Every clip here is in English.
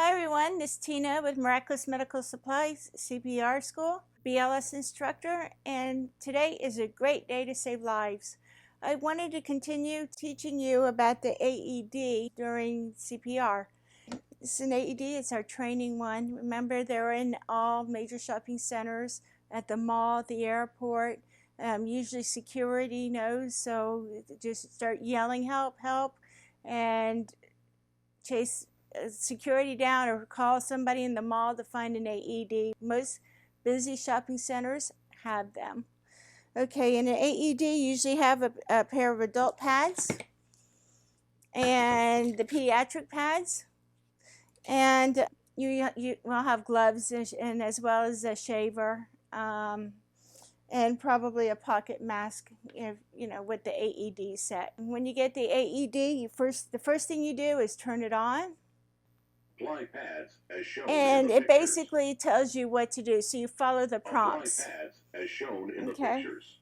Hi everyone, this is Tina with Miraculous Medical Supplies CPR School, BLS instructor, and today is a great day to save lives. I wanted to continue teaching you about the AED during CPR. It's an AED, it's our training one. Remember, they're in all major shopping centers, at the mall, the airport. Usually security knows, so just start yelling, help, help, and chase security down or call somebody in the mall to find an AED. Most busy shopping centers have them. Okay, and an AED usually have a pair of adult pads and the pediatric pads, and you will have gloves and as well as a shaver, and probably a pocket mask, with the AED set. When you get the AED, the first thing you do is turn it on. Apply pads as shown And in the it pictures. basically tells you what to do, so you follow the prompts. Apply pads as shown in the pictures.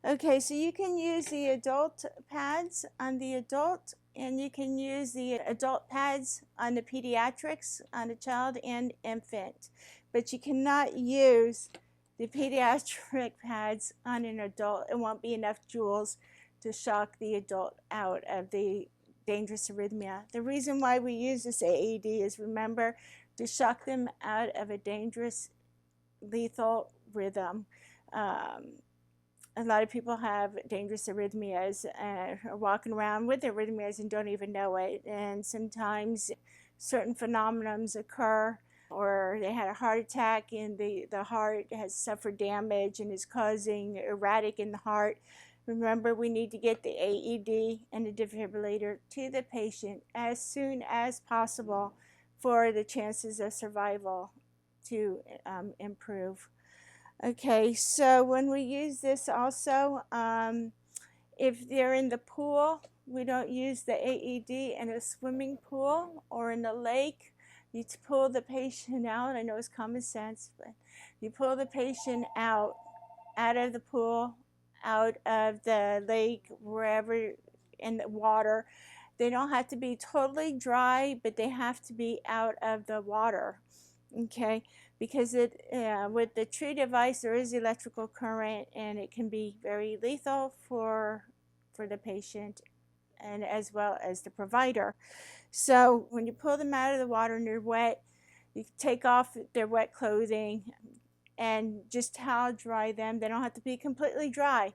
Okay, so you can use the adult pads on the adult, and you can use the adult pads on the pediatrics, on the child and infant. But you cannot use the pediatric pads on an adult. It won't be enough joules to shock the adult out of the dangerous arrhythmia. The reason why we use this AED is, remember, to shock them out of a dangerous, lethal rhythm. A lot of people have dangerous arrhythmias and are walking around with arrhythmias and don't even know it. And sometimes certain phenomena occur, or they had a heart attack and the heart has suffered damage and is causing erratic in the heart. Remember, we need to get the AED and the defibrillator to the patient as soon as possible for the chances of survival to improve. Okay, so when we use this also, if they're in the pool, we don't use the AED in a swimming pool or in a lake. You pull the patient out. I know it's common sense, but you pull the patient out of the pool, out of the lake, wherever in the water. They don't have to be totally dry, but they have to be out of the water. Okay, because with the true device, there is electrical current, and it can be very lethal for the patient and as well as the provider. So when you pull them out of the water and they're wet, you take off their wet clothing and just towel dry them. They don't have to be completely dry.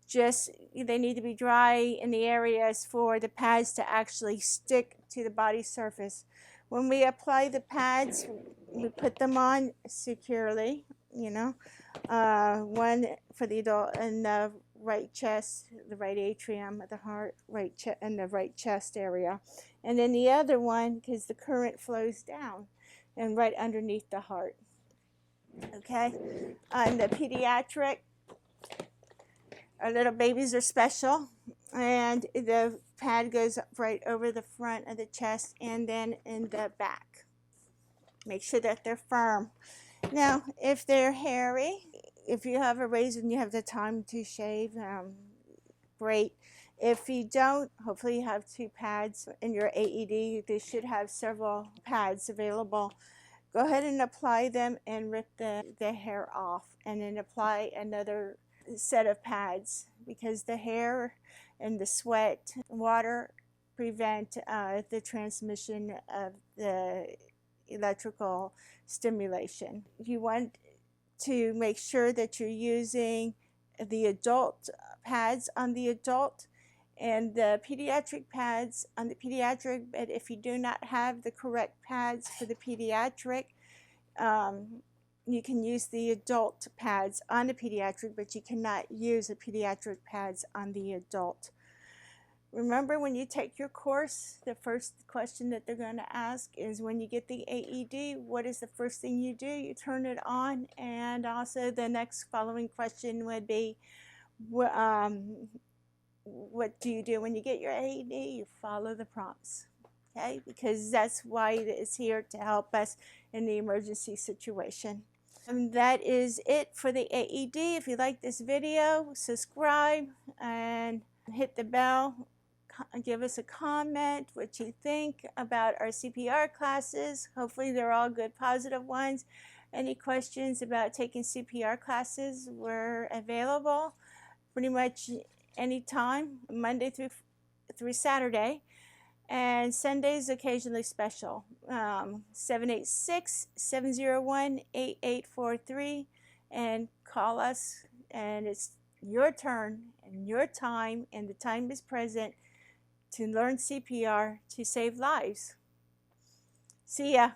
Just they need to be dry in the areas for the pads to actually stick to the body surface. When we apply the pads, we put them on securely, one for the adult in the right chest, the right atrium of the heart, right chest, and the right chest area. And then the other one, because the current flows down, and right underneath the heart. Okay, on the pediatric, our little babies are special, and the pad goes right over the front of the chest and then in the back. Make sure that they're firm. Now, if they're hairy, if you have a razor and you have the time to shave, great. If you don't, hopefully you have 2 pads in your AED. They should have several pads available. Go ahead and apply them and rip the hair off, and then apply another set of pads, because the hair and the sweat, water prevent the transmission of the electrical stimulation. You want to make sure that you're using the adult pads on the adult and the pediatric pads on the pediatric, but if you do not have the correct pads for the pediatric, you can use the adult pads on the pediatric, but you cannot use the pediatric pads on the adult. Remember, when you take your course, the first question that they're going to ask is, when you get the AED, what is the first thing you do? You turn it on, and also the next following question would be, what do you do when you get your AED? You follow the prompts, okay? Because that's why it is here, to help us in the emergency situation. And that is it for the AED. If you like this video, subscribe and hit the bell. give us a comment what you think about our CPR classes. Hopefully they're all good, positive ones. Any questions about taking CPR classes, we're available pretty much anytime, Monday through Saturday. And Sunday's occasionally special. 786-701-8843, and call us, and it's your turn and your time, and the time is present to learn CPR to save lives. See ya.